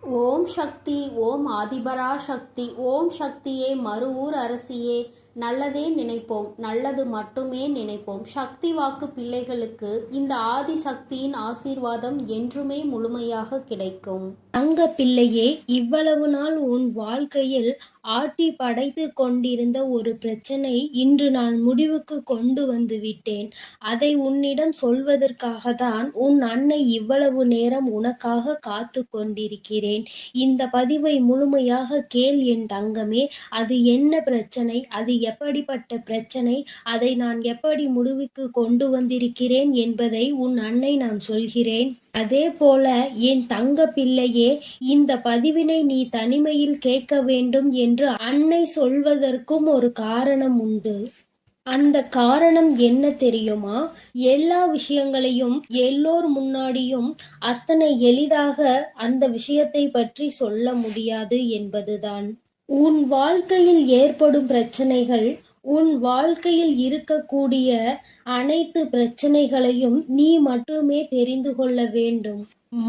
ஓம் சக்தி. ஓம் ஆதிபரா சக்தி. ஓம் சக்தியே, மருவூர் அரசியே. நல்லதே நினைப்போம், நல்லது மட்டுமே நினைப்போம். சக்தி வாக்கு பிள்ளைகளுக்கு இந்த ஆதி சக்தியின் ஆசீர்வாதம் என்றுமே முழுமையாக கிடைக்கும். தங்க பிள்ளையே, இவ்வளவு நாள் உன் வாழ்க்கையில் ஆட்டி படைத்து கொண்டிருந்த ஒரு பிரச்சனை இன்று நான் முடிவுக்கு கொண்டு வந்து விட்டேன். அதை உன்னிடம் சொல்வதற்காக தான் உன் அன்னை இவ்வளவு நேரம் உனக்காக காத்து கொண்டிருக்கிறேன். இந்த பதிவை முழுமையாக கேள் என் தங்கமே. அது என்ன பிரச்சனை, அது எப்படிப்பட்ட பிரச்சனை, அதை நான் எப்படி முடிவுக்கு கொண்டு வந்திருக்கிறேன் என்பதை உன் அன்னை நான் சொல்கிறேன். அதே போல என் தங்க பிள்ளையே, இந்த பதிவினை நீ தனிமையில் கேட்க வேண்டும் என்று அன்னை சொல்வதற்கும் ஒரு காரணம் உண்டு. அந்த காரணம் என்ன தெரியுமா? எல்லா விஷயங்களையும் எல்லோர் முன்னாடியும் அத்தனை எளிதாக அந்த விஷயத்தை பற்றி சொல்ல முடியாது என்பதுதான். உன் வாழ்க்கையில் ஏற்படும் பிரச்சனைகள், உன் வாழ்க்கையில் இருக்கக்கூடிய அனைத்து பிரச்சனைகளையும் நீ மட்டுமே தெரிந்து கொள்ள வேண்டும்.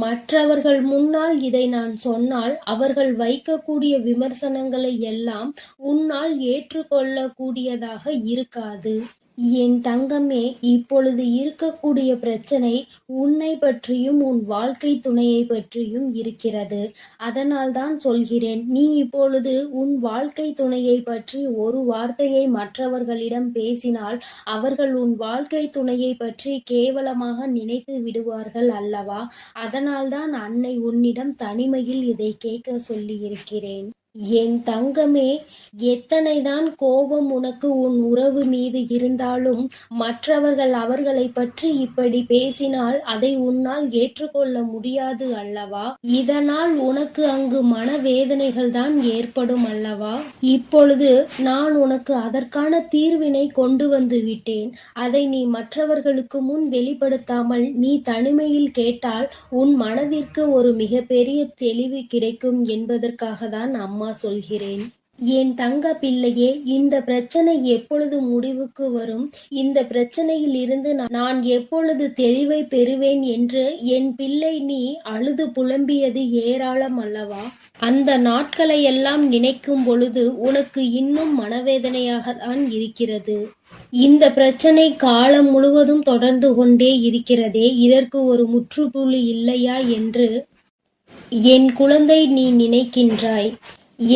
மற்றவர்கள் முன்னால் இதை நான் சொன்னால் அவர்கள் வைக்கக்கூடிய விமர்சனங்களை எல்லாம் உன்னால் ஏற்றுக்கொள்ளக்கூடியதாக இருக்காது. என் தங்கமே, இப்பொழுது இருக்கக்கூடிய பிரச்சனை உன்னை பற்றியும் உன் வாழ்க்கை துணையை பற்றியும் இருக்கிறது. அதனால் தான் சொல்கிறேன், நீ இப்பொழுது உன் வாழ்க்கை துணையை பற்றி ஒரு வார்த்தையை மற்றவர்களிடம் பேசினால் அவர்கள் உன் வாழ்க்கை துணையை பற்றி கேவலமாக நினைத்து விடுவார்கள் அல்லவா? அதனால்தான் அன்னை உன்னிடம் தனிமையில் இதை கேட்க சொல்லி இருக்கிறேன். என் தங்கமே, எத்தனைதான் கோபம் உனக்கு உன் உறவு மீது இருந்தாலும் மற்றவர்கள் அவர்களை பற்றி இப்படி பேசினால் அதை உன்னால் ஏற்றுக்கொள்ள முடியாது அல்லவா? இதனால் உனக்கு அங்கு மனவேதனைகள் தான் ஏற்படும் அல்லவா? இப்பொழுது நான் உனக்கு அதற்கான தீர்வினை கொண்டு வந்து விட்டேன். அதை நீ மற்றவர்களுக்கு முன் வெளிப்படுத்தாமல் நீ தனிமையில் கேட்டால் உன் மனதிற்கு ஒரு மிகப்பெரிய தெளிவு கிடைக்கும் என்பதற்காக தான் அம்மா சொல்கிறேன். என் தங்க பிள்ளையே, இந்த பிரச்சனை எப்பொழுது முடிவுக்கு வரும், இந்த பிரச்சனையில் இருந்து நான் எப்பொழுது தெளிவை பெறுவேன் என்று என் பிள்ளை நீ அழுது புலம்பியது ஏராளம் அல்லவா? அந்த நாட்களை எல்லாம் நினைக்கும் பொழுது உனக்கு இன்னும் மனவேதனையாக தான் இருக்கிறது. இந்த பிரச்சனை காலம் முழுவதும் தொடர்ந்து கொண்டே இருக்கிறதே, இதற்கு ஒரு முற்றுப்புள்ளி இல்லையா என்று என் குழந்தை நீ நினைக்கின்றாய்.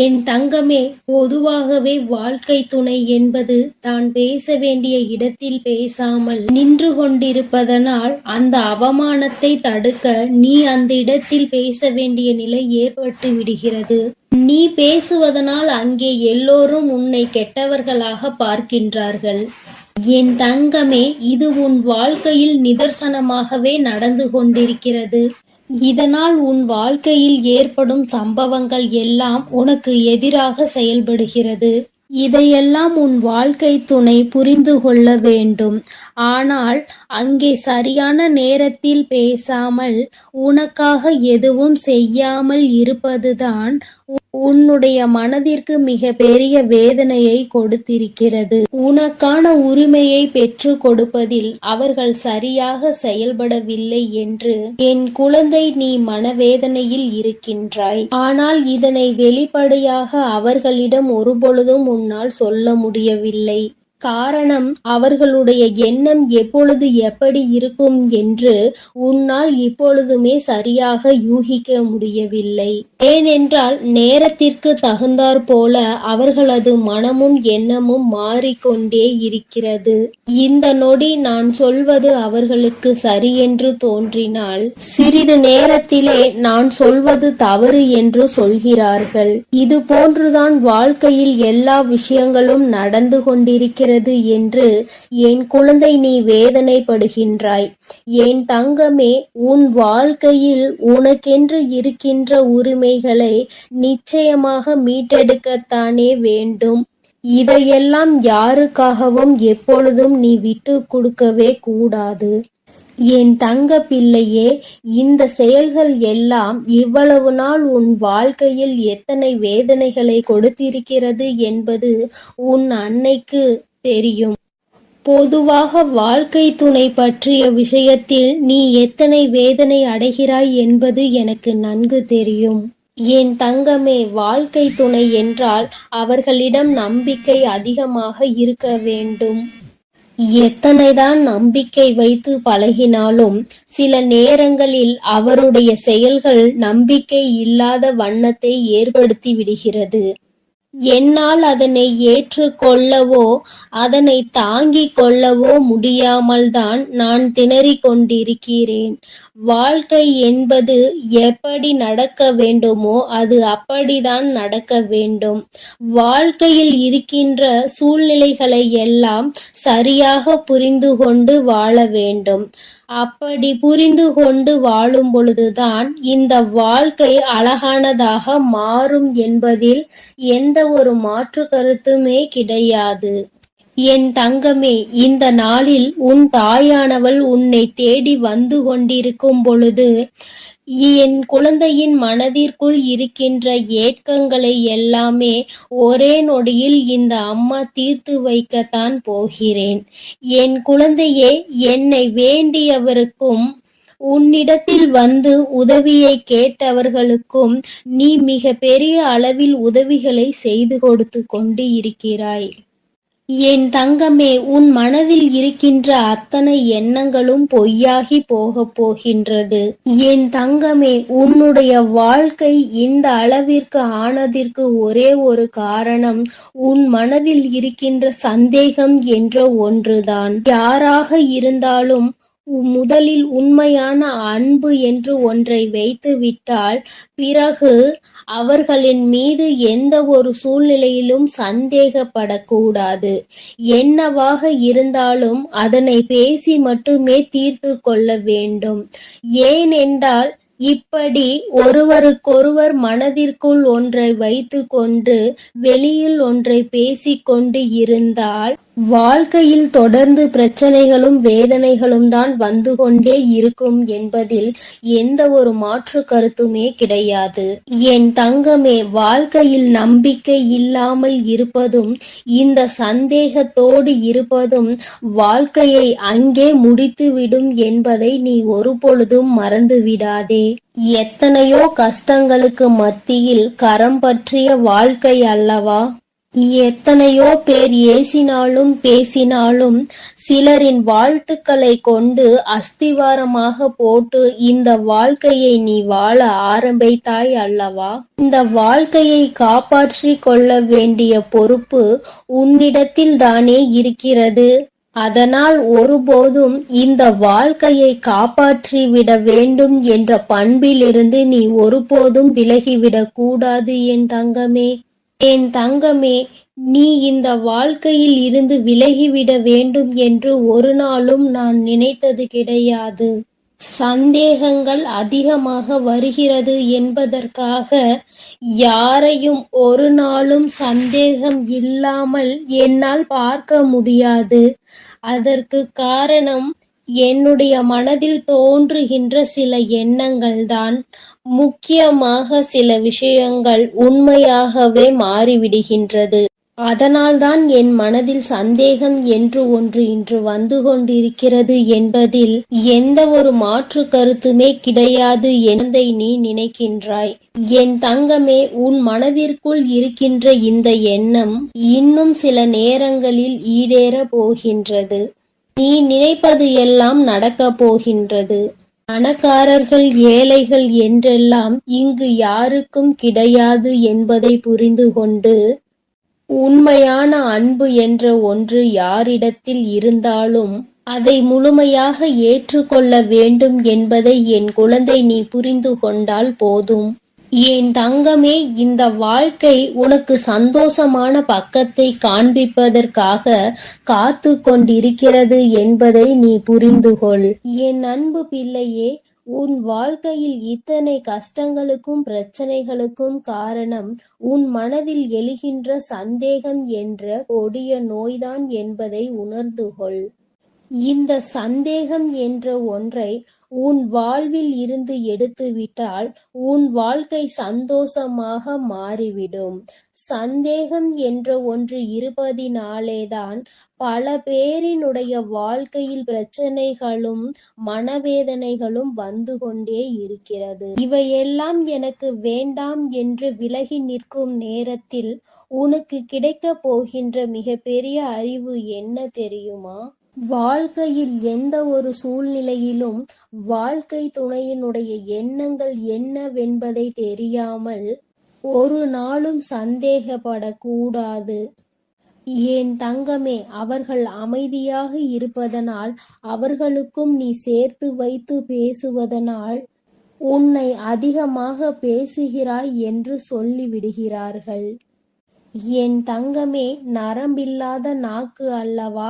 என் தங்கமே, பொதுவாகவே வாழ்க்கை துணை என்பது தான் பேச வேண்டிய இடத்தில் பேசாமல் நின்று கொண்டிருப்பதனால் அந்த அவமானத்தை தடுக்க நீ அந்த இடத்தில் பேச வேண்டிய நிலை ஏற்பட்டு விடுகிறது. நீ பேசுவதனால் அங்கே எல்லோரும் உன்னை கெட்டவர்களாக பார்க்கின்றார்கள். என் தங்கமே, இது உன் வாழ்க்கையில் நிதர்சனமாகவே நடந்து கொண்டிருக்கிறது. இதனால் உன் வாழ்க்கையில் ஏற்படும் சம்பவங்கள் எல்லாம் உனக்கு எதிராக செயல்படுகிறது. இதையெல்லாம் உன் வாழ்க்கை துணை புரிந்து கொள்ள வேண்டும். ஆனால் அங்கே சரியான நேரத்தில் பேசாமல் உனக்காக எதுவும் செய்யாமல் இருப்பதுதான் உன்னுடைய மனதிற்கு மிக பெரிய வேதனையை கொடுத்திருக்கிறது. உனக்கான உரிமையை பெற்று கொடுப்பதில் அவர்கள் சரியாக செயல்படவில்லை என்று என் குழந்தை நீ மனவேதனையில் இருக்கின்றாய். ஆனால் இதனை வெளிப்படையாக அவர்களிடம் ஒருபொழுதும் உன்னால் சொல்ல முடியவில்லை. காரணம், அவர்களுடைய எண்ணம் எப்பொழுது எப்படி இருக்கும் என்று உன்னால் இப்பொழுதுமே சரியாக யூகிக்க முடியவில்லை. ஏனென்றால் நேரத்திற்கு தகுந்தாற் போல அவர்களது மனமும் எண்ணமும் மாறிக்கொண்டே இருக்கிறது. இந்த நொடி நான் சொல்வது அவர்களுக்கு சரி என்று தோன்றினால் சிறிது நேரத்திலே நான் சொல்வது தவறு என்று சொல்கிறார்கள். இது போன்றுதான் வாழ்க்கையில் எல்லா விஷயங்களும் நடந்து கொண்டிருக்கிறது என்று என் குழந்தை நீ வேதனைப்படுகின்றாய். என் தங்கமே, உன் வாழ்க்கையில் உனக்கென்று இருக்கின்ற உரிமைகளை நிச்சயமாக மீட்டெடுக்கத்தானே வேண்டும். இதையெல்லாம் யாருக்காகவும் எப்பொழுதும் நீ விட்டு கொடுக்கவே கூடாது. என் தங்க பிள்ளையே, இந்த செயல்கள் எல்லாம் இவ்வளவு நாள் உன் வாழ்க்கையில் எத்தனை வேதனைகளை கொடுத்திருக்கிறது என்பது உன் அன்னைக்கு தெரியும். பொதுவாக வாழ்க்கை துணை பற்றிய விஷயத்தில் நீ எத்தனை வேதனை அடைகிறாய் என்பது எனக்கு நன்கு தெரியும். என் தங்கமே, வாழ்க்கை துணை என்றால் அவர்களிடம் நம்பிக்கை அதிகமாக இருக்க வேண்டும். எத்தனைதான் நம்பிக்கை வைத்து பழகினாலும் சில நேரங்களில் அவருடைய செயல்கள் நம்பிக்கை இல்லாத வண்ணத்தை ஏற்படுத்தி விடுகிறது. என்னால் அதனை ஏற்றுக்கொள்ளவோ அதனை தாங்கிக் கொள்ளவோ முடியாமல்தான் நான் திணறிக் கொண்டிருக்கிறேன். வாழ்க்கை என்பது எப்படி நடக்க வேண்டுமோ அது அப்படிதான் நடக்க வேண்டும். வாழ்க்கையில் இருக்கின்ற சூழ்நிலைகளை எல்லாம் சரியாக புரிந்து கொண்டு வாழ வேண்டும். அப்படி புரிந்து கொண்டு வாழும் பொழுதுதான் இந்த வாழ்க்கை அழகானதாக மாறும் என்பதில் எந்த ஒரு மாற்று கருத்துமே கிடையாது. என் தங்கமே, இந்த நாளில் உன் தாயானவள் உன்னை தேடி வந்து கொண்டிருக்கும் பொழுது என் குழந்தையின் மனதிற்குள் இருக்கின்ற ஏக்கங்களை எல்லாமே ஒரே நொடியில் இந்த அம்மா தீர்த்து வைக்கத்தான் போகிறேன். என் குழந்தையே, என்னை வேண்டியவருக்கும் உன்னிடத்தில் வந்து உதவியை கேட்டவர்களுக்கும் நீ மிக பெரிய அளவில் உதவிகளை செய்து கொடுத்து கொண்டு இருக்கிறாய். என் தங்கமே, உன் மனதில் இருக்கின்ற அத்தனை எண்ணங்களும் பொய்யாகி போகப் போகின்றது. என் தங்கமே, உன்னுடைய வாழ்க்கை இந்த அளவிற்கு ஆனதற்கு ஒரே ஒரு காரணம் உன் மனதில் இருக்கின்ற சந்தேகம் என்ற ஒன்றுதான். யாராக இருந்தாலும் முதலில் உண்மையான அன்பு என்று ஒன்றை வைத்து விட்டால் பிறகு அவர்களின் மீது எந்த ஒரு சூழ்நிலையிலும் சந்தேகப்படக்கூடாது. என்னவாக இருந்தாலும் அதனை பேசி மட்டுமே தீர்த்து கொள்ள வேண்டும். ஏனென்றால் இப்படி ஒருவருக்கொருவர் மனதிற்குள் ஒன்றை வைத்து கொண்டு வெளியில் ஒன்றை பேசிக்கொண்டு இருந்தால் வாழ்க்கையில் தொடர்ந்து பிரச்சனைகளும் வேதனைகளும் தான் வந்து கொண்டே இருக்கும் என்பதில் எந்த ஒரு மாற்று கருத்துமே கிடையாது. என் தங்கமே, வாழ்க்கையில் நம்பிக்கை இல்லாமல் இருப்பதும் இந்த சந்தேகத்தோடு இருப்பதும் வாழ்க்கையை அங்கே முடித்துவிடும் என்பதை நீ ஒருபொழுதும் மறந்து விடாதே. எத்தனையோ கஷ்டங்களுக்கு மத்தியில் கரம் பற்றிய வாழ்க்கை அல்லவா? எத்தனையோ பேர் ஏசினாலும் பேசினாலும் சிலரின் வாழ்த்துக்களை கொண்டு அஸ்திவாரமாக போட்டு இந்த வாழ்க்கையை நீ வாழ ஆரம்பித்தாய் அல்லவா? இந்த வாழ்க்கையை காப்பாற்றி கொள்ள வேண்டிய பொறுப்பு உன்னிடத்தில் தானே இருக்கிறது. அதனால் ஒருபோதும் இந்த வாழ்க்கையை காப்பாற்றி விட வேண்டும் என்ற பண்பிலிருந்து நீ ஒருபோதும் விலகிவிடக் கூடாது என் தங்கமே. என் தங்கமே, நீ இந்த வாழ்க்கையில் இருந்து விலகிவிட வேண்டும் என்று ஒரு நாளும் நான் நினைத்தது கிடையாது. சந்தேகங்கள் அதிகமாக வருகிறது என்பதற்காக யாரையும் ஒரு நாளும் சந்தேகம் இல்லாமல் என்னால் பார்க்க முடியாது. அதற்கு காரணம் என்னுடைய மனதில் தோன்றுகின்ற சில எண்ணங்கள்தான். முக்கியமாக சில விஷயங்கள் உண்மையாகவே மாறிவிடுகின்றது. அதனால்தான் என் மனதில் சந்தேகம் என்று ஒன்று இன்று வந்து கொண்டிருக்கிறது என்பதில் எந்த ஒரு மாற்று கருத்துமே கிடையாது என்பதை நீ நினைக்கின்றாய். என் தங்கமே, உன் மனதிற்குள் இருக்கின்ற இந்த எண்ணம் இன்னும் சில நேரங்களில் ஈடேற போகின்றது. நீ நினைப்பது எல்லாம் நடக்கப் போகின்றது. பணக்காரர்கள் ஏழைகள் என்றெல்லாம் இங்கு யாருக்கும் கிடையாது என்பதை புரிந்து கொண்டு உண்மையான அன்பு என்ற ஒன்று யாரிடத்தில் இருந்தாலும் அதை முழுமையாக ஏற்றுக்கொள்ள வேண்டும் என்பதை என் குழந்தை நீ புரிந்து கொண்டால் போதும். என் தங்கமே, இந்த வாழ்க்கை உனக்கு சந்தோஷமான பக்கத்தை காண்பிப்பதற்காக காத்து கொண்டிருக்கிறது என்பதை நீ புரிந்து கொள். என் அன்பு பிள்ளையே, உன் வாழ்க்கையில் இத்தனை கஷ்டங்களுக்கும் பிரச்சனைகளுக்கும் காரணம் உன் மனதில் எழுகின்ற சந்தேகம் என்ற கொடிய நோய்தான் என்பதை உணர்ந்து கொள். இந்த சந்தேகம் என்ற ஒன்றை உன் வாழ்வில் இருந்து எடுத்துவிட்டால் உன் வாழ்க்கை சந்தோஷமாக மாறிவிடும். சந்தேகம் என்ற ஒன்று இருப்பதினாலேதான் பல பேரினுடைய வாழ்க்கையில் பிரச்சனைகளும் மனவேதனைகளும் வந்து கொண்டே இருக்கிறது. இவையெல்லாம் எனக்கு வேண்டாம் என்று விலகி நிற்கும் நேரத்தில் உனக்கு கிடைக்கப் போகின்ற மிகப்பெரிய அறிவு என்ன தெரியுமா? வாழ்க்கையில் எந்த ஒரு சூழ்நிலையிலும் வாழ்க்கை துணையினுடைய எண்ணங்கள் என்னவென்பதை தெரியாமல் ஒரு நாளும் சந்தேகப்படக்கூடாது. ஏன் தங்கமே, அவர்கள் அமைதியாக இருப்பதனால், அவர்களுக்கும் நீ சேர்த்து வைத்து பேசுவதனால் உன்னை அதிகமாக பேசுகிறாய் என்று சொல்லிவிடுகிறார்கள். என் தங்கமே, நரம்பில்லாத நாக்கு அல்லவா,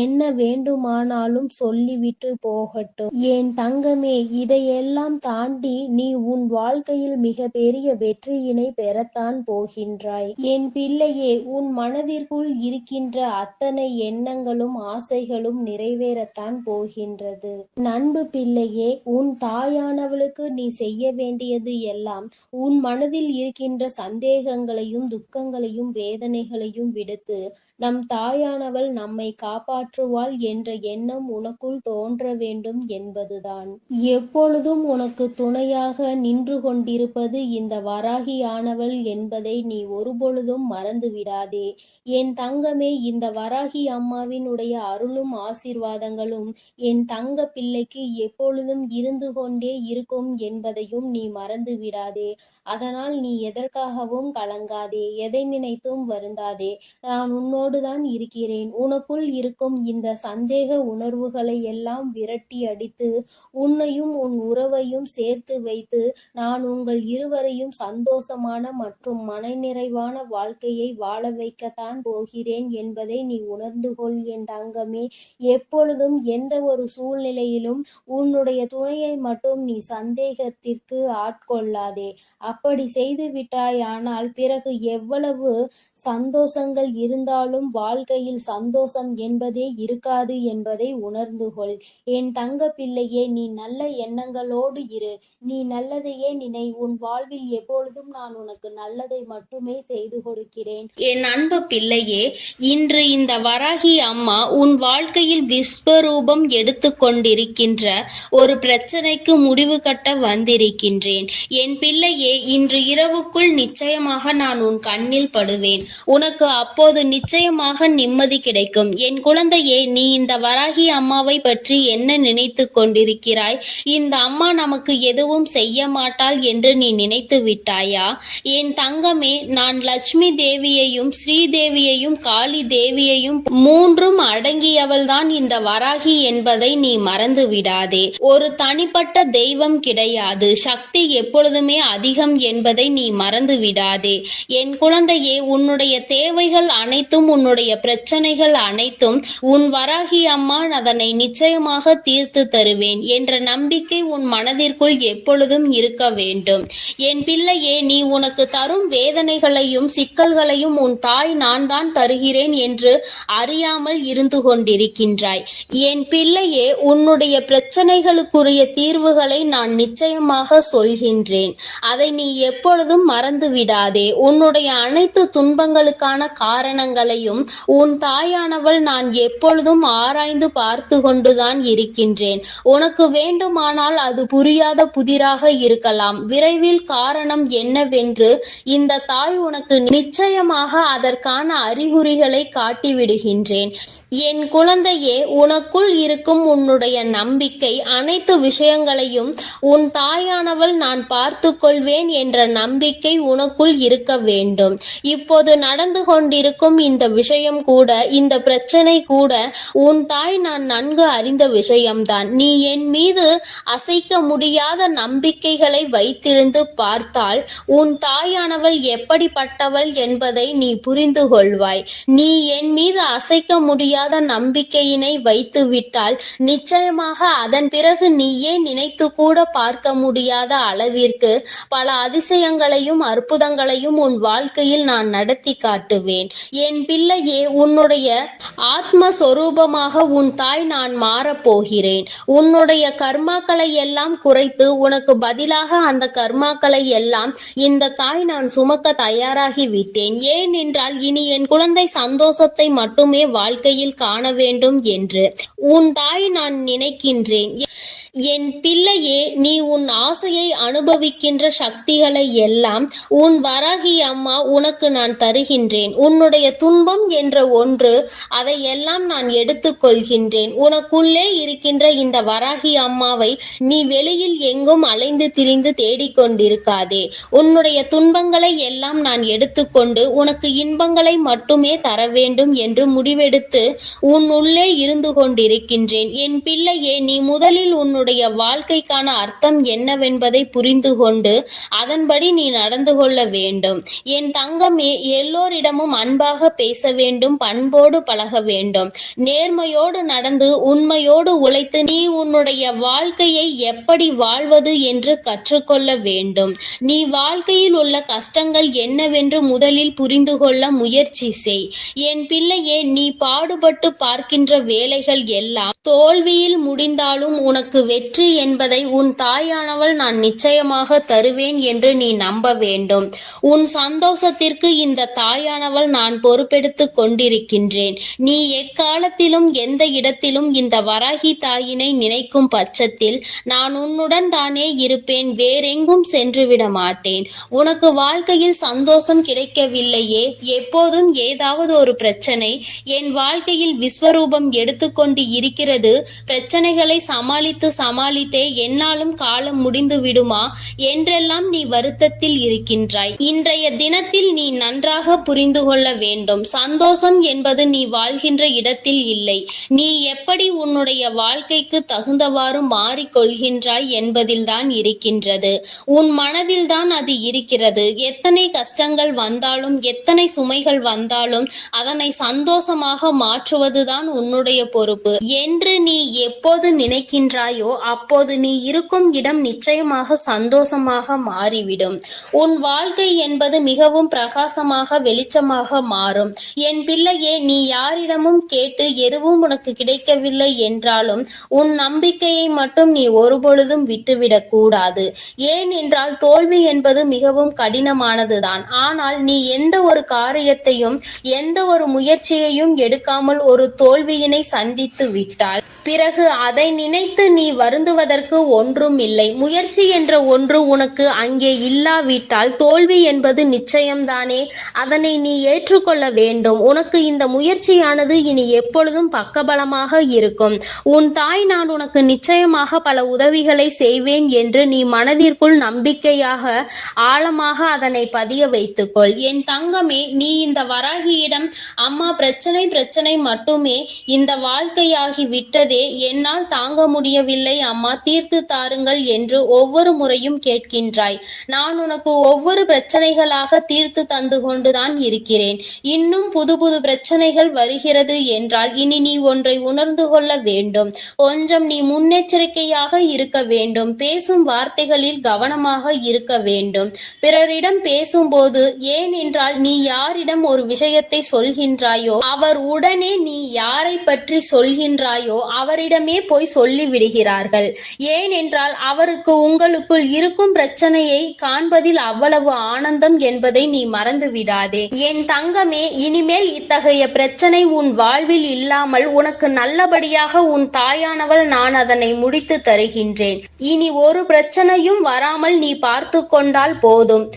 என்ன வேண்டுமானாலும் சொல்லிவிட்டு போகட்டும். என் தங்கமே, இதையெல்லாம் தாண்டி நீ உன் வாழ்க்கையில் மிக பெரிய வெற்றியினை பெறத்தான் போகின்றாய். என் பிள்ளையே, உன் மனதிற்குள் இருக்கின்ற அத்தனை எண்ணங்களும் ஆசைகளும் நிறைவேறத்தான் போகின்றது. நண்பு பிள்ளையே, உன் தாயானவளுக்கு நீ செய்ய வேண்டியது எல்லாம் உன் மனதில் இருக்கின்ற சந்தேகங்களையும் துக்கங்களையும் வேதனைகளையும் விடுத்து நம் தாயானவள் நம்மை காப்பாற்றுவாள் என்ற எண்ணம் உனக்குள் தோன்ற வேண்டும் என்பதுதான். எப்பொழுதும் உனக்கு துணையாக நின்று கொண்டிருப்பது இந்த வராகியானவள் என்பதை நீ ஒருபொழுதும் மறந்து விடாதே. என் தங்கமே, இந்த வராகி அம்மாவினுடைய அருளும் ஆசீர்வாதங்களும் என் தங்க பிள்ளைக்கு எப்பொழுதும் இருந்து கொண்டே இருக்கும் என்பதையும் நீ மறந்து விடாதே. அதனால் நீ எதற்காகவும் கலங்காதே, எதை நினைத்தும் வருந்தாதே. நான் உன்னோடுதான் இருக்கிறேன். உனக்குள் இருக்கும் இந்த சந்தேக உணர்வுகளை எல்லாம் விரட்டி அடித்து உன்னையும் உன் உறவையும் சேர்த்து வைத்து நான் உங்கள் இருவரையும் சந்தோஷமான மற்றும் மனநிறைவான வாழ்க்கையை வாழ வைக்கத்தான் போகிறேன் என்பதை நீ உணர்ந்து கொள் என் தங்கமே. எப்பொழுதும் எந்த ஒரு சூழ்நிலையிலும் உன்னுடைய துணையை மட்டும் நீ சந்தேகத்திற்கு ஆட்கொள்ளாதே. அப்படி செய்து விட்டாயானால் பிறகு எவ்வளவு சந்தோஷங்கள் இருந்தாலும் வாழ்க்கையில் சந்தோஷம் என்பதே இருக்காது என்பதை உணர்ந்து கொள். என் தங்க பிள்ளையே, நீ நல்ல எண்ணங்களோடு இரு. நீ நல்லதையே நினை. உன் வாழ்வில் எப்பொழுதும் நான் உனக்கு நல்லதை மட்டுமே செய்து கொடுக்கிறேன். என் அன்பு பிள்ளையே, இன்று இந்த வராகி அம்மா உன் வாழ்க்கையில் விஸ்வரூபம் எடுத்து கொண்டிருக்கின்ற ஒரு பிரச்சனைக்கு முடிவு கட்ட வந்திருக்கின்றேன். என் பிள்ளையே, இன்று இரவுக்குள் நிச்சயமாக நான் உன் கண்ணில் படுவேன். உனக்கு அப்போது நிச்சயமாக நிம்மதி கிடைக்கும். என் குழந்தையே, நீ இந்த வராகி அம்மாவை பற்றி என்ன நினைத்து கொண்டிருக்கிறாய்? இந்த அம்மா நமக்கு எதுவும் செய்ய மாட்டாள் என்று நீ நினைத்து விட்டாயா? என் தங்கமே, நான் லட்சுமி தேவியையும் ஸ்ரீதேவியையும் காளி தேவியையும் மூன்றும் அடங்கியவள்தான் இந்த வராகி என்பதை நீ மறந்து விடாதே. ஒரு தனிப்பட்ட தெய்வம் கிடையாது. சக்தி எப்பொழுதுமே அதிகம் என்பதை நீ மறந்து விடாதே. என் குழந்தையே, உன்னுடைய தேவைகள் அனைத்தும் உன்னுடைய பிரச்சனைகள் அனைத்தும் உன் வராகி அம்மா அதனை நிச்சயமாக தீர்த்து தருவேன் என்ற நம்பிக்கை உன் மனதிற்குள் எப்பொழுதும் இருக்க வேண்டும். என் பிள்ளையே, நீ உனக்கு தரும் வேதனைகளையும் சிக்கல்களையும் உன் தாய் நான் தான் தருகிறேன் என்று அறியாமல் இருந்து கொண்டிருக்கின்றாய். என் பிள்ளையே, உன்னுடைய பிரச்சனைகளுக்குரிய தீர்வுகளை நான் நிச்சயமாக சொல்கின்றேன். அதை நீ எப்பொழுதும் மறந்து விடாதே. உன்னுடைய அனைத்து துன்பங்களுக்கான காரணங்களையும் உன் தாயானவள் நான் எப்பொழுதும் ஆராய்ந்து பார்த்து கொண்டுதான் இருக்கின்றேன். உனக்கு வேண்டுமானால் அது புரியாத புதிராக இருக்கலாம். விரைவில் காரணம் என்னவென்று இந்த தாய் உனக்கு நிச்சயமாக அதற்கான அறிகுறிகளை காட்டிவிடுகின்றேன். என் குழந்தையே, உனக்குள் இருக்கும் உன்னுடைய நம்பிக்கை அனைத்து விஷயங்களையும் உன் தாயானவள் நான் பார்த்து கொள்வேன் என்ற நம்பிக்கை உனக்குள் இருக்க வேண்டும். இப்போது நடந்து கொண்டிருக்கும் இந்த விஷயம் கூட, இந்த பிரச்சனை கூட உன் தாய் நான் நன்கு அறிந்த விஷயம்தான். நீ என் மீது அசைக்க முடியாத நம்பிக்கைகளை வைத்திருந்து பார்த்தால் உன் தாயானவள் எப்படிப்பட்டவள் என்பதை நீ புரிந்து கொள்வாய். நீ என் மீது அசைக்க முடியாத முடியாத நம்பிக்கையினை வைத்து விட்டால் நிச்சயமாக அதன் பிறகு நீயே நினைத்து கூட பார்க்க முடியாத அளவிற்கு பல அதிசயங்களையும் அற்புதங்களையும் உன் வாழ்க்கையில் நான் நடத்தி காட்டுவேன். என் பிள்ளையே, உன்னுடைய ஆத்மஸ்வரூபமாக உன் தாய் நான் மாறப்போகிறேன். உன்னுடைய கர்மாக்களை எல்லாம் குறைத்து உனக்கு பதிலாக அந்த கர்மாக்களை எல்லாம் இந்த தாய் நான் சுமக்க தயாராகி விட்டேன். ஏனென்றால் இனி என் குழந்தை சந்தோஷத்தை மட்டுமே வாழ்க்கையில் காண வேண்டும் என்று உன் தாய் நான் நினைக்கின்றேன். என் பிள்ளையே, நீ உன் ஆசையை அனுபவிக்கின்ற சக்திகளை எல்லாம் உன் வராகி அம்மா உனக்கு நான் தருகின்றேன். உன்னுடைய துன்பம் என்ற ஒன்று, அதை எல்லாம் நான் எடுத்துக்கொள்கின்றேன். உனக்குள்ளே இருக்கின்ற இந்த வராகி அம்மாவை நீ வெளியில் எங்கும் அலைந்து திரிந்து தேடிக்கொண்டிருக்காதே. உன்னுடைய துன்பங்களை எல்லாம் நான் எடுத்துக்கொண்டு உனக்கு இன்பங்களை மட்டுமே தர வேண்டும் என்று முடிவெடுத்து உன் உள்ளே இருந்து கொண்டிருக்கின்றேன். என் பிள்ளையே, நீ முதலில் உன்னுடைய வாழ்க்கைக்கான அர்த்தம் என்னவென்பதை புரிந்து கொண்டு அதன்படி நீ நடந்து கொள்ள வேண்டும். என் தங்கமே, எல்லோரிடமும் அன்பாக பேச வேண்டும், பண்போடு பழக வேண்டும், நேர்மையோடு நடந்து உண்மையோடு உழைத்து நீ உன்னுடைய வாழ்க்கையை எப்படி வாழ்வது என்று கற்றுக்கொள்ள வேண்டும். நீ வாழ்க்கையில் உள்ள கஷ்டங்கள் என்னவென்று முதலில் புரிந்து கொள்ள முயற்சி செய். என் பிள்ளையே, நீ பாடுபட்டு பார்க்கின்ற வேலைகள் எல்லாம் தோல்வியில் முடிந்தாலும் உனக்கு வெற்றி என்பதை உன் தாயானவள் நான் நிச்சயமாக தருவேன் என்று நீ நம்ப வேண்டும். உன் சந்தோஷத்திற்கு இந்த தாயானவள் நான் பொறுப்பெடுத்துக் கொண்டிருக்கின்றேன். நீ எக்காலத்திலும் எந்த இடத்திலும் இந்த வராகி தாயினை நினைக்கும் பட்சத்தில் நான் உன்னுடன் தானே இருப்பேன், வேறெங்கும் சென்றுவிட மாட்டேன். உனக்கு வாழ்க்கையில் சந்தோஷம் கிடைக்கவில்லையே, எப்போதும் ஏதாவது ஒரு பிரச்சனை என் வாழ்க்கையில் விஸ்வரூபம் எடுத்துக்கொண்டு இருக்கிறது. பிரச்சனைகளை சமாளித்தே என்னாலும் காலம் முடிந்து விடுமா என்றெல்லாம் நீ வருத்தத்தில் இருக்கின்றாய். இன்றைய தினத்தில் நீ நன்றாக புரிந்து கொள்ள வேண்டும். சந்தோஷம் என்பது நீ வாழ்கின்ற இடத்தில் இல்லை, நீ எப்படி உன்னுடைய வாழ்க்கைக்கு தகுந்தவாறு மாறிக்கொள்கின்றாய் என்பதில்தான் இருக்கின்றது. உன் மனதில்தான் அது இருக்கிறது. எத்தனை கஷ்டங்கள் வந்தாலும் எத்தனை சுமைகள் வந்தாலும் அதனை சந்தோஷமாக மாற்றுவதுதான் உன்னுடைய பொறுப்பு என்று நீ எப்போது நினைக்கின்றாயோ அப்போது நீ இருக்கும் இடம் நிச்சயமாக சந்தோஷமாக மாறிவிடும். உன் வாழ்க்கை என்பது மிகவும் பிரகாசமாக வெளிச்சமாக மாறும். என் பிள்ளையே, நீ யாரிடமும் கேட்டு எதுவும் உனக்கு கிடைக்கவில்லை என்றாலும் உன் நம்பிக்கையை மட்டும் நீ ஒருபொழுதும் விட்டுவிடக் கூடாது. ஏனென்றால் தோல்வி என்பது மிகவும் கடினமானதுதான். ஆனால் நீ எந்த ஒரு காரியத்தையும் எந்த ஒரு முயற்சியையும் எடுக்காமல் ஒரு தோல்வியினை சந்தித்து விட்டால் பிறகு அதை நினைத்து நீ வருந்துவதற்கு ஒன்றும் இல்லை. முயற்சி என்ற ஒன்று உனக்கு அங்கே இல்லாவிட்டால் தோல்வி என்பது நிச்சயம்தானே. அதனை நீ ஏற்றுக்கொள்ள வேண்டும். உனக்கு இந்த முயற்சியானது இனி எப்பொழுதும் பக்கபலமாக இருக்கும். உன் தாய் நான் உனக்கு நிச்சயமாக பல உதவிகளை செய்வேன் என்று நீ மனதிற்குள் நம்பிக்கையாக ஆழமாக அதனை பதிய வைத்துக்கொள். என் தங்கமே, நீ இந்த வராகியிடம் அம்மா பிரச்சனை மட்டுமே இந்த வாழ்க்கையாகி விட்டதே, என்னால் தாங்க முடியவில்லை அம்மா, தீர்த்து தாருங்கள் என்று ஒவ்வொரு முறையும் கேட்கின்றாய். நான் உனக்கு ஒவ்வொரு பிரச்சனைகளாக தீர்த்து தந்து கொண்டுதான் இருக்கிறேன். இன்னும் புது புது பிரச்சனைகள் வருகிறது என்றால் இனி நீ ஒன்றை உணர்ந்து கொள்ள வேண்டும். கொஞ்சம் நீ முன்னெச்சரிக்கையாக இருக்க வேண்டும். பேசும் வார்த்தைகளில் கவனமாக இருக்க வேண்டும். பிறரிடம் பேசும்போது, ஏனென்றால் நீ யாரிடம் ஒரு விஷயத்தை சொல்கின்றாயோ அவர் உடனே நீ யாரை பற்றி சொல்கின்றாயோ அவரிடமே போய் சொல்லி விடுகிறார்கள். ஏனென்றால் அவருக்கு உங்களுக்குள் இருக்கும் பிரச்சனையை காண்பதில் அவ்வளவு ஆனந்தம் என்பதை நீ மறந்து விடாதே. என் தங்கமே, இனிமேல் இத்தகைய பிரச்சனை உன் வாழ்வில் இல்லாமல் உனக்கு நல்லபடியாக உன் தாயானவள் நான் அதனை முடித்து தருகின்றேன். இனி ஒரு பிரச்சனையும் வராமல் நீ பார்த்து கொண்டால் போதும்,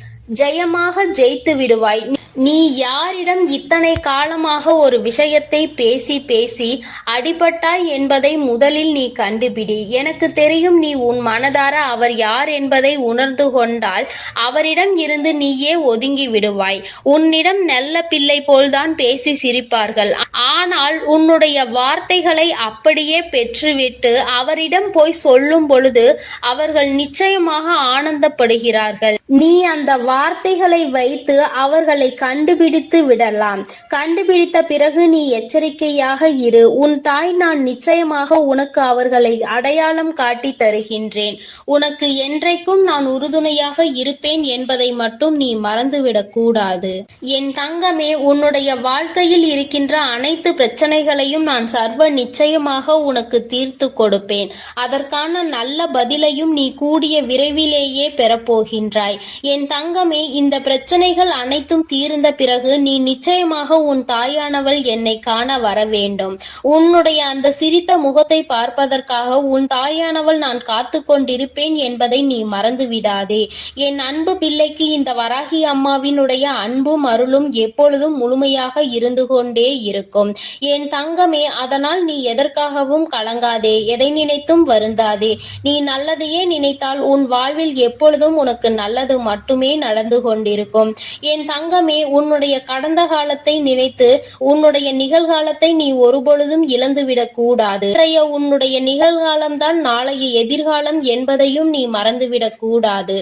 ஜெயமாக ஜெயித்து விடுவாய். நீ யாரிடம் இத்தனை காலமாக ஒரு விஷயத்தை பேசி அடிபட்டாய் என்பதை முதலில் நீ கண்டுபிடி. எனக்கு தெரியும், நீ உன் மனதார அவர் யார் என்பதை உணர்ந்து கொண்டால் அவரிடம் இருந்து நீயே ஒதுங்கி விடுவாய். உன்னிடம் நல்ல பிள்ளை போல்தான் பேசி சிரிப்பார்கள். ஆனால் உன்னுடைய வார்த்தைகளை அப்படியே பெற்றுவிட்டு அவரிடம் போய் சொல்லும் பொழுது அவர்கள் நிச்சயமாக ஆனந்தப்படுகிறார்கள். நீ அந்த வார்த்தைகளை வைத்து அவர்களை கண்டுபிடித்து விடலாம். கண்டுபிடித்த பிறகு நீ எச்சரிக்கையாக இரு. உன் தாய் நான் நிச்சயமாக உனக்கு அவர்களை அடையாளம் காட்டி தருகின்றேன். உனக்கு என்றைக்கும் நான் உறுதுணையாக இருப்பேன் என்பதை மட்டும் நீ மறந்துவிடக் கூடாது. என் தங்கமே, உன்னுடைய வாழ்க்கையில் இருக்கின்ற அனைத்து பிரச்சனைகளையும் நான் சர்வ நிச்சயமாக உனக்கு தீர்த்து கொடுப்பேன். அதற்கான நல்ல பதிலையும் நீ கூடிய விரைவிலேயே பெறப்போகின்றாய். என் தங்கமே, இந்த பிரச்சனைகள் அனைத்தும் தீர்ந்த பிறகு நீ நிச்சயமாக உன் தாயானவள் என்னை காண வர வேண்டும். உன்னுடைய அந்த சிரித்த முகத்தை பார்ப்பதற்காக உன் தாயானவள் நான் காத்து கொண்டிருப்பேன் என்பதை நீ மறந்து விடாதே. என் அன்பு பிள்ளைக்கு இந்த வராகி அம்மாவினுடைய அன்பும் அருளும் எப்பொழுதும் முழுமையாக இருந்து கொண்டே இருக்கும். என் தங்கமே, அதனால் நீ எதற்காகவும் கலங்காதே, எதை நினைத்தும் வருந்தாதே. நீ நல்லதையே நினைத்தால் உன் வாழ்வில் எப்பொழுதும் உனக்கு நல்லது மட்டுமே நடந்து கொண்டிருக்கும். என் தங்கமே, உன்னுடைய கடந்த காலத்தை நினைத்து உன்னுடைய நிகழ்காலத்தை நீ ஒருபொழுதும் இழந்துவிடக் கூடாது. உன்னுடைய நிகழ்காலம்தான் நாளைய எதிர்காலம் என்பதையும் நீ மறந்துவிடக் கூடாது.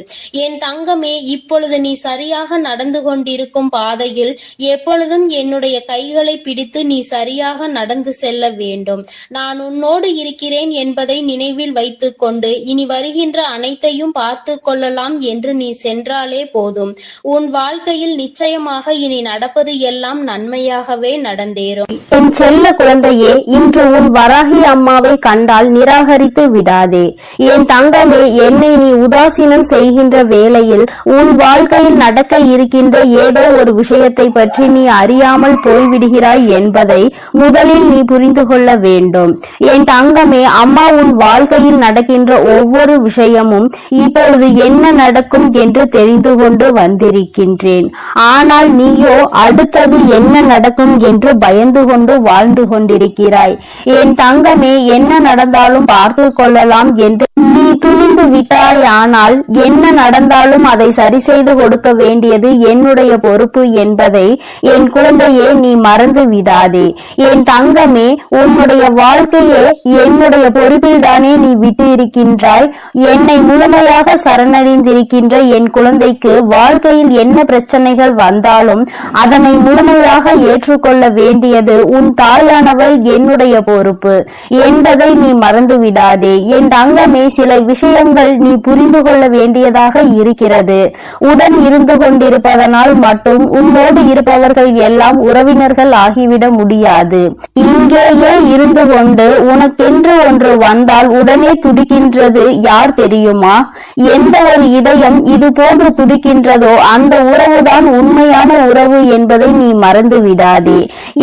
என் தங்கமே, இப்பொழுது நீ சரியாக நடந்து கொண்டிருக்கும் பாதையில் எப்பொழுதும் என்னுடைய கைகளை பிடித்து நீ சரியாக நடந்து செல்ல வேண்டும். நான் உன்னோடு இருக்கிறேன் என்பதை நினைவில் வைத்துக் கொண்டு இனி வருகின்ற அனைத்தையும் பார்த்து கொள்ளலாம் என்று நீ சென்றாலே போதும். உன் வாழ்க்கையில் நிச்சயமாக இனி நடப்பது எல்லாம் நன்மையாகவே நடந்தேறும். என் செல்ல குழந்தையே, இன்று உன் வராகி அம்மாவை கண்டால் நிராகரித்து விடாதே. என் தங்கமே, என்னை நீ உதாசீனம் செய்கின்ற வேளையில் உன் வாழ்க்கையில் நடக்க இருக்கின்ற ஏதோ ஒரு விஷயத்தை பற்றி நீ அறியாமல் போய்விடுகிறாய் என்பதை முதலில் நீ புரிந்து கொள்ள வேண்டும். என் தங்கமே, அம்மா உன் வாழ்க்கையில் நடக்கின்ற ஒவ்வொரு விஷயமும் இப்பொழுது என்ன நடக்கும் என்று தெரிந்து கொண்டு வந்திருக்கின்றேன். ஆனால் நீயோ அடுத்தது என்ன நடக்கும் என்று பயந்து கொண்டு வாழ்ந்து கொண்டிருக்கிறாய். என் தங்கமே, என்ன நடந்தாலும் பார்த்து கொள்ளலாம் என்று நீ துணிந்து விட்டாய். ஆனால் என்ன நடந்தாலும் அதை சரி செய்து கொடுக்க வேண்டியது என்னுடைய பொறுப்பு என்பதை என் குழந்தையே நீ மறந்து விடாதே. என் தங்கமே, உன்னுடைய வாழ்க்கையே என்னுடைய பொறுப்பில் தானே நீ விட்டு இருக்கின்றாய். என்னை முழுமையாக சரணடைந்திருக்கின்ற என் குழந்தைக்கு வாழ்க்கையில் என்ன பிரச்சனைகள் வந்தாலும் அதனை முழுமையாக ஏற்றுக்கொள்ள வேண்டியது உன் தாயானவள் என்னுடைய பொறுப்பு என்பதை நீ மறந்து விடாதே. என் தங்கமே, சில விஷயங்கள் நீ புரிந்து கொள்ள வேண்டியதாக இருக்கிறது. உடன் இருந்து கொண்டிருப்பதனால் மட்டும் உன்னோடு இருப்பவர்கள் எல்லாம் உறவினர்கள் ஆகிவிட முடியாது. இங்கேயே இருந்து கொண்டு உனக்கென்று ஒன்று வந்தால் உடனே துடிக்கின்றது யார் தெரியுமா? எந்த ஒரு இதயம் இது போன்று துடிக்கின்றதோ அந்த உறவுதான் உண்மையான உறவு என்பதை நீ மறந்து விடாதே.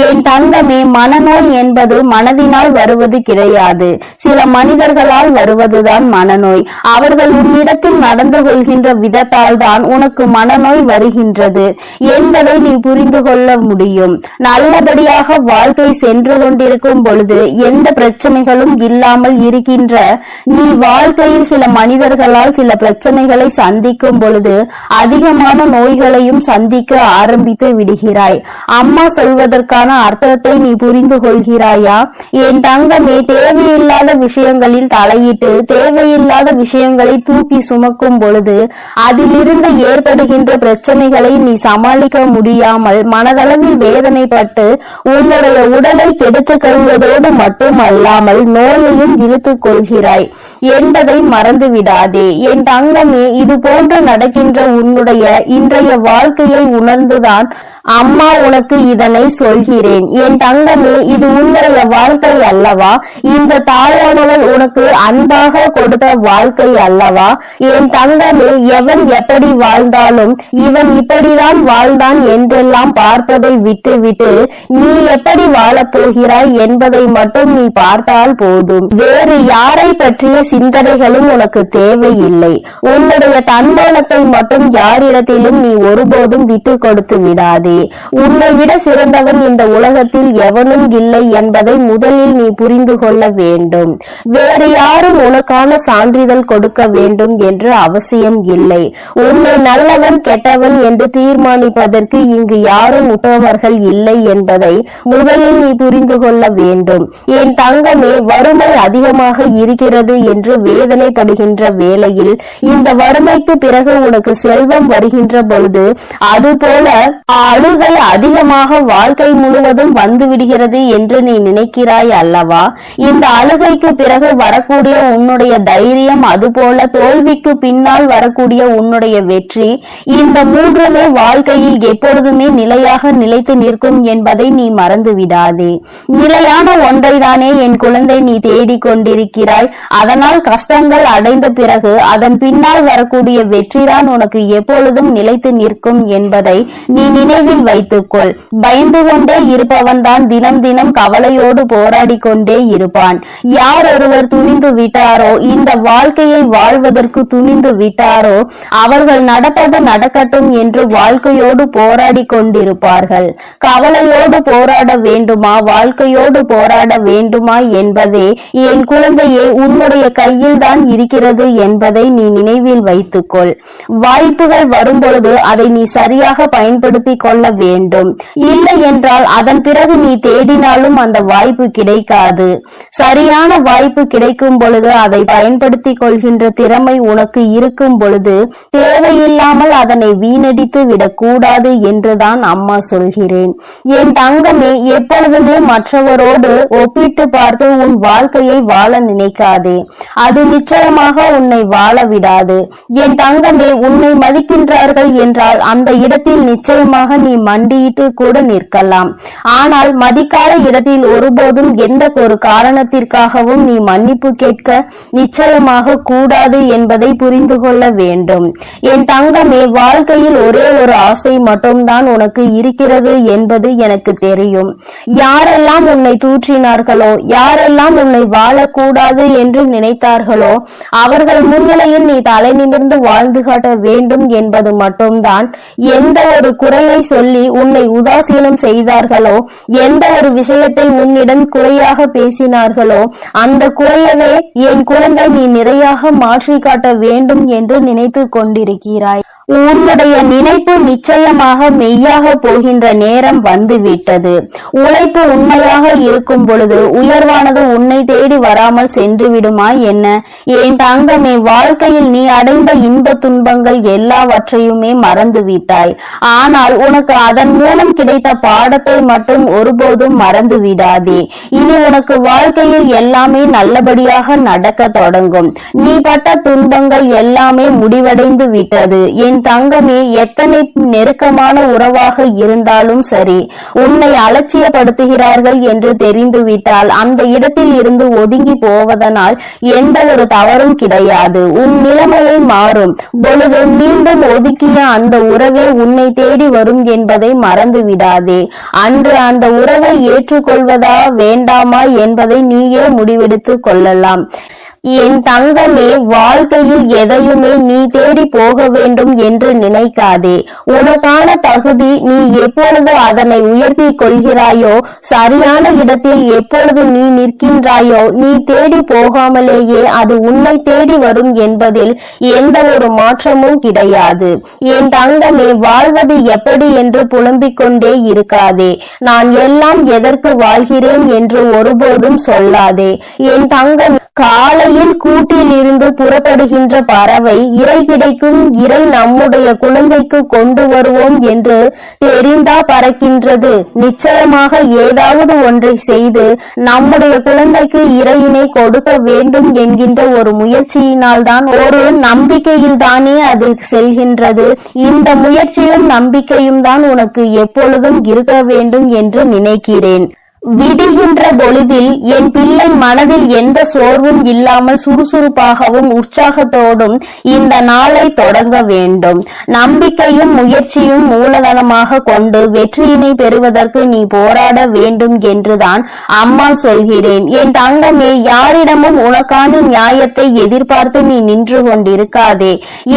என் தங்கமே, மனநோய் என்பது மனதினால் வருவது கிடையாது. சில மனிதர்களால் வருவதுதான் மனநோய். அவர்கள் உன்னிடத்தில் நடந்து கொள்கின்ற விதத்தால் தான் உனக்கு மனநோய் வருகின்றது என்பதை நீ புரிந்து கொள்ள முடியும். நல்லபடியாக வாழ்க்கை சென்று கொண்டிருக்கும் பொழுது எந்த பிரச்சனைகளும் இல்லாமல் இருக்கின்ற நீ வாழ்க்கையில் சில மனிதர்களால் சில பிரச்சனைகளை சந்திக்கும் பொழுது அதிகமான நோய்களையும் சந்திக்க ஆரம்பித்து விடுகிறாய். அம்மா சொல்வதற்கான அர்த்தத்தை நீ புரிந்து கொள்கிறாயா? என் தங்கமே, தேவையில்லாத விஷயங்களில் தலையிட்டு தேவையில்லாத விஷயங்களை தூக்கி சுமக்கும் பொழுது அதிலிருந்து ஏற்படுகின்ற பிரச்சனைகளை நீ சமாளிக்க முடியாமல் மனதளவில் வேதனைப்பட்டு உன்னுடைய உடலை கெடுத்துக் கொள்வதோடு மட்டுமல்லாமல் நோயையும் இழுத்துக் கொள்கிறாய் என்பதை மறந்து விடாதே. என் தங்கமே, இது போன்று நடக்கின்ற உன்னுடைய இன்றைய வாழ்க்கையை உணர்ந்துதான் அம்மா உனக்கு இதனை சொல்கிறேன். என் தங்கமே, இது உன்னுடைய வாழ்க்கை அல்லவா? இந்த தாயானவள் உனக்கு அன்பாக கொடுத்த வாழ்க்கை அல்லவா? என் தங்கமே, எவன் எப்படி வாழ்ந்தாலும் இவன் இப்படிதான் வாழ்ந்தான் என்றெல்லாம் பார்ப்பதை விட்டு நீ எப்படி வாழப் போகிறாய் என்பதை மட்டும் நீ பார்த்தால் போதும். வேறு யாரை பற்றிய சிந்தனைகளும் உனக்கு தேவையில்லை. உன்னுடைய தன்மானத்தை மட்டும் யாரிடத்திலும் நீ ஒருபோதும் விட்டு கொடுத்து விடாதே. உன்னை விட சிறந்தவன் இந்த உலகத்தில் எவனும் இல்லை என்பதை முதலில் நீ புரிந்து கொள்ள வேண்டும். வேறு யாரும் உனக்கான சான்றிதழ் கொடுக்க வேண்டும் என்று அவசியம் இல்லை. உன்னை நல்லவன் கெட்டவன் என்று தீர்மானிப்பதற்கு இங்கு யாரும் உற்றவர்கள் இல்லை என்பதை முதலில் நீ புரிந்து கொள்ள வேண்டும். என் தங்கமே, வறுமை அதிகமாக இருக்கிறது என்று வேதனைப்படுகின்ற வேளையில் இந்த வறுமைக்கு பிறகு உனக்கு செல்வம் வருகின்ற பொழுது அதுபோல அழுகை அதிகமாக வாழ்க்கை முழுவதும் வந்து விடுகிறது என்று நீ நினைக்கிறாய் அல்லவா? இந்த அழுகைக்கு பிறகு வரக்கூடிய உன்னுடைய தைரியம், அதுபோல தோல்விக்கு பின்னால் வரக்கூடிய உன்னுடைய வெற்றி, இந்த மூன்றுமே வாழ்க்கையில் எப்பொழுதுமே நிலையாக நிலைத்து நிற்கும் என்பதை நீ மறந்து விடாதே. நிலையான ஒன்றை தானே என் குழந்தை நீ தேடிக் கொண்டிருக்கிறாய். அதனால் கஷ்டங்கள் அடைந்த பிறகு அதன் பின்னால் வரக்கூடிய வெற்றிதான் உனக்கு எப்பொழுதும் நிலைத்து நிற்கும் என்பதை நீ நினைவில் வைத்துக்கொள். பயந்து கொண்டே இருப்பவன் தான் தினம் தினம் கவலையோடு போராடி கொண்டே இருப்பான். யார் ஒருவர் துணிந்து விட்டாரோ, இந்த வாழ்க்கையை வாழ்வதற்கு துணிந்து விட்டாரோ, அவர்கள் நடப்பது நடக்கட்டும் என்று வாழ்க்கையோடு போராடி கொண்டிருப்பார்கள். கவலையோடு போராட வேண்டுமா, வாழ்க்கையோடு போராட வேண்டுமா என்பதே என் குழந்தையே உன்னுடைய கையில் தான் இருக்கிறது என்பதை நீ நினைவில் வைத்துக்கொள். வாய்ப்புகள் வரும்பொழுது அதை நீ சரியாக பயன்படுத்திக் கொள்ள வேண்டும். இல்லை என்றால் அதன் பிறகு நீ தேடினாலும் அந்த வாய்ப்பு கிடைக்காது. சரியான வாய்ப்பு கிடைக்கும் பொழுது அதை பயன்படுத்திக் கொள்கின்ற திறமை உனக்கு இருக்கும் பொழுது தேவையில்லாமல் அதனை வீணடித்து விடக்கூடாது என்றுதான் அம்மா சொல்கிறேன். என் தங்கமே, எப்பொழுதுமே மற்றவரோடு ஒப்பிட்டு பார்த்து உன் வாழ்க்கையை வாழ நினைக்காதே. அது நிச்சயமாக உன்னை வாழ விடாது. என் தங்கமே, உன்னை மதிக்கின்றார்கள் என்றால் அந்த இடத்தில் நிச்சயமாக நீ மண்டியிட்டு கூட நிற்கலாம். ஆனால் மதிக்காத இடத்தில் ஒருபோதும் எந்த ஒரு காரணத்திற்காகவும் நீ மன்னிப்பு கேட்க நிச்சயமாக கூடாது என்பதை புரிந்து கொள்ள வேண்டும். என் தங்கமே, வாழ்க்கையில் ஒரே ஒரு ஆசை மட்டும்தான் உனக்கு இருக்கிறது என்பது எனக்கு தெரியும். யாரெல்லாம் உன்னை தூற்றினார்களோ, யாரெல்லாம் உன்னை வாழக்கூடாது என்று நினைத்தார்களோ, அவர்கள் முன்னிலையில் நீ தலை நிமிர்ந்து வாழ்ந்து காட்ட வேண்டும் என்பது மட்டும்தான். எந்த ஒரு குறையை சொல்லி உன்னை உதாசீனம் செய்தார்களோ, எந்த ஒரு விஷயத்தை உன்னிடம் குறையாக பேசினார்களோ, அந்த குறையவே என் குழந்தை நீ நிறையாக மாற்றி காட்ட வேண்டும் என்று நினைத்து கொண்டிருக்கிறாய். உன்னுடைய நினைப்பு நிச்சயமாக மெய்யாக போகின்ற நேரம் வந்துவிட்டது. உழைப்பு உண்மையாக இருக்கும் பொழுது உயர்வானது உன்னை தேடி வராமல் சென்று விடுமா என்ன? என் தங்கமே, வாழ்க்கையில் நீ அடைந்த இன்ப துன்பங்கள் எல்லாவற்றையுமே மறந்து விட்டாய். ஆனால் உனக்கு அதன் மூலம் கிடைத்த பாடத்தை மட்டும் ஒருபோதும் மறந்து விடாதே. இனி உனக்கு வாழ்க்கையில் எல்லாமே நல்லபடியாக நடக்க தொடங்கும். நீ பட்ட துன்பங்கள் எல்லாமே முடிவடைந்து விட்டது. என் தங்கமே, எத்தனை நெருக்கமான உறவாக இருந்தாலும் சரி, உன்னை அலட்சியப்படுத்துகிறார்கள் என்று தெரிந்துவிட்டால் அந்த இடத்தில் இருந்து ஒதுங்கி போவதனால் எந்த ஒரு தவறும் கிடையாது. உன் நிலைமையை மாறும் பொழுது மீண்டும் ஒதுக்கிய அந்த உறவே உன்னை தேடி வரும் என்பதை மறந்து விடாதே. அன்று அந்த உறவை ஏற்றுக்கொள்வதா வேண்டாமா என்பதை நீயே முடிவெடுத்து கொள்ளலாம். என் தங்கமே, வாழ்க்கையில் எதையுமே நீ தேடி போக வேண்டும் என்று நினைக்காதே. உனக்கான தகுதி நீ எப்பொழுது அதனை உயர்த்தி கொள்கிறாயோ, சரியான இடத்தில் எப்பொழுது நீ நிற்கின்றாயோ, நீ தேடி போகாமலேயே அது உன்னை தேடி வரும் என்பதில் எந்த ஒரு மாற்றமும் கிடையாது. என் தங்கமே, வாழ்வது எப்படி என்று புலம்பிக் கொண்டே இருக்காதே. நான் எல்லாம் எதற்கு வாழ்கிறேன் என்று ஒருபோதும் சொல்லாதே. என் தங்கம், காலையில் கூட்டில் இருந்து புறப்படுகின்ற பறவை இறை கிடைக்கும், இறை நம்முடைய குழந்தைக்கு கொண்டு வருவோம் என்று தெரிந்தா பறக்கின்றது. நிச்சயமாக ஏதாவது ஒன்றை செய்து நம்முடைய குழந்தைக்கு இறையினை கொடுக்க வேண்டும் என்கின்ற ஒரு முயற்சியினால் தான், ஒரு நம்பிக்கையில் தானே அது செல்கின்றது. இந்த முயற்சியும் நம்பிக்கையும் தான் உனக்கு எப்பொழுதும் இருக்க வேண்டும் என்று நினைக்கிறேன். விடுகின்ற பொழுதில் என் பிள்ளை மனதில் எந்த சோர்வும் இல்லாமல் சுறுசுறுப்பாகவும் உற்சாகத்தோடும் இந்த நாளை தொடங்க வேண்டும். நம்பிக்கையும் முயற்சியும் மூலதனமாக கொண்டு வெற்றியினை பெறுவதற்கு நீ போராட வேண்டும் என்றுதான் அம்மா சொல்கிறேன். என் தங்கமே, யாரிடமும் உனக்கான நியாயத்தை எதிர்பார்த்து நீ நின்று கொண்டிருக்காதே.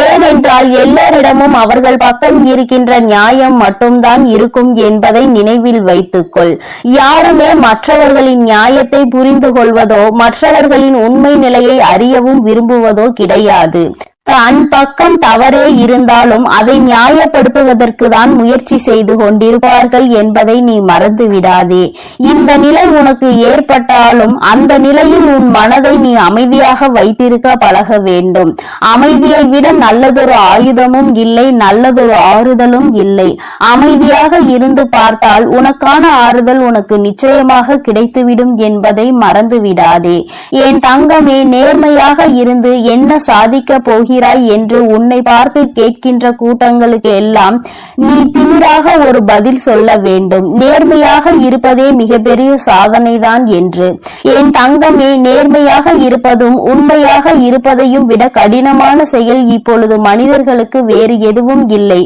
ஏனென்றால் எல்லாரிடமும் அவர்கள் பக்கம் இருக்கின்ற நியாயம் மட்டும்தான் இருக்கும் என்பதை நினைவில் வைத்துக்கொள். யாரும் தங்கமே மற்றவர்களின் நியாயத்தை புரிந்து கொள்வதோ மற்றவர்களின் உண்மை நிலையை அறியவும் விரும்புவதோ கிடையாது. தன் பக்கம் தவறே இருந்தாலும் அதை நியாயப்படுத்துவதற்கு தான் முயற்சி செய்து கொண்டிருப்பார்கள் என்பதை நீ மறந்து விடாதே. இந்த நிலை உனக்கு ஏற்பட்டாலும் அந்த நிலையில் உன் மனதை நீ அமைதியாக வைத்திருக்க பழக வேண்டும். அமைதியை விட நல்லதொரு ஆயுதமும் இல்லை, நல்லதொரு ஆறுதலும் இல்லை. அமைதியாக இருந்து பார்த்தால் உனக்கான ஆறுதல் உனக்கு நிச்சயமாக கிடைத்துவிடும் என்பதை மறந்து விடாதே. என் தங்கமே, நேர்மையாக இருந்து என்ன சாதிக்க போகிற என்று உன்னை பார்த்து கேட்கின்ற கூட்டங்களுக்கு எல்லாம் நீ திமிராக ஒரு பதில் சொல்ல வேண்டும். நேர்மையாக இருப்பதே மிகப்பெரிய சாதனைதான் என்று. என் தங்கமே, நேர்மையாக இருப்பதும் உண்மையாக இருப்பதையும் விட கடினமான செயல் இப்பொழுது மனிதர்களுக்கு வேறு எதுவும் இல்லை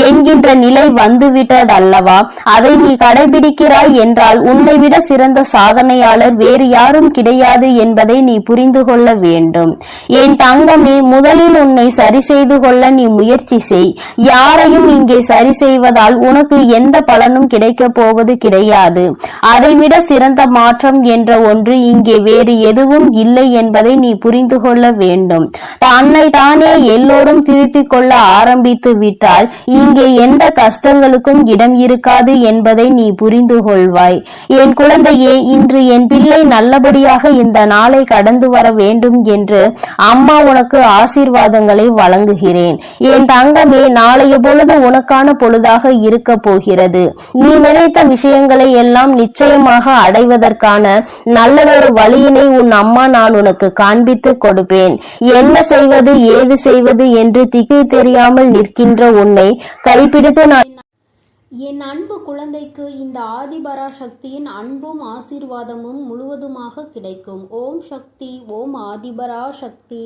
என்கின்ற நிலை வந்துவிட்டதல்லவா? அதை நீ கடைபிடிக்கிறாய் என்றால் உன்னை விட சிறந்த சாதனையாளர் வேறு யாரும் கிடையாது என்பதை நீ புரிந்து கொள்ள வேண்டும். என் தங்கமே, முதலில் உன்னை சரி செய்து கொள்ள நீ முயற்சி செய். யாரையும் இங்கே சரி செய்வதால் உனக்கு எந்த பலனும் கிடைக்க போவது கிடையாது. அதைவிட சிறந்த மாற்றம் என்ற ஒன்று இங்கே வேறு எதுவும் இல்லை என்பதை நீ புரிந்து கொள்ள வேண்டும். தன்னை தானே எல்லோரும் திருத்திக் கொள்ள ஆரம்பித்து விட்டால் இங்கே எந்த கஷ்டங்களுக்கும் இடம் இருக்காது என்பதை நீ புரிந்து கொள்வாய். என் குழந்தையே, இன்று என் பிள்ளை நல்லபடியாக இந்த நாளை கடந்து வர வேண்டும் என்று அம்மா உனக்கு ஆசீர்வாதங்களை வழங்குகிறேன். என் தங்கமே, நாளைய பொழுது உனக்கான பொழுதாக இருக்க போகிறது. நீ நினைத்த விஷயங்களை எல்லாம் நிச்சயமாக அடைவதற்கான நல்லதொரு வழியினை உன் அம்மா நான் உனக்கு காண்பித்து கொடுப்பேன். என்ன செய்வது ஏது செய்வது என்று திக்கி தெரியாமல் நிற்கின்ற உன்னை கைப்பிடித்து நான் என் அன்பு குழந்தைக்கு இந்த ஆதிபராசக்தியின் அன்பும் ஆசீர்வாதமும் முழுவதுமாக கிடைக்கும். ஓம் சக்தி, ஓம் ஆதிபராசக்தி.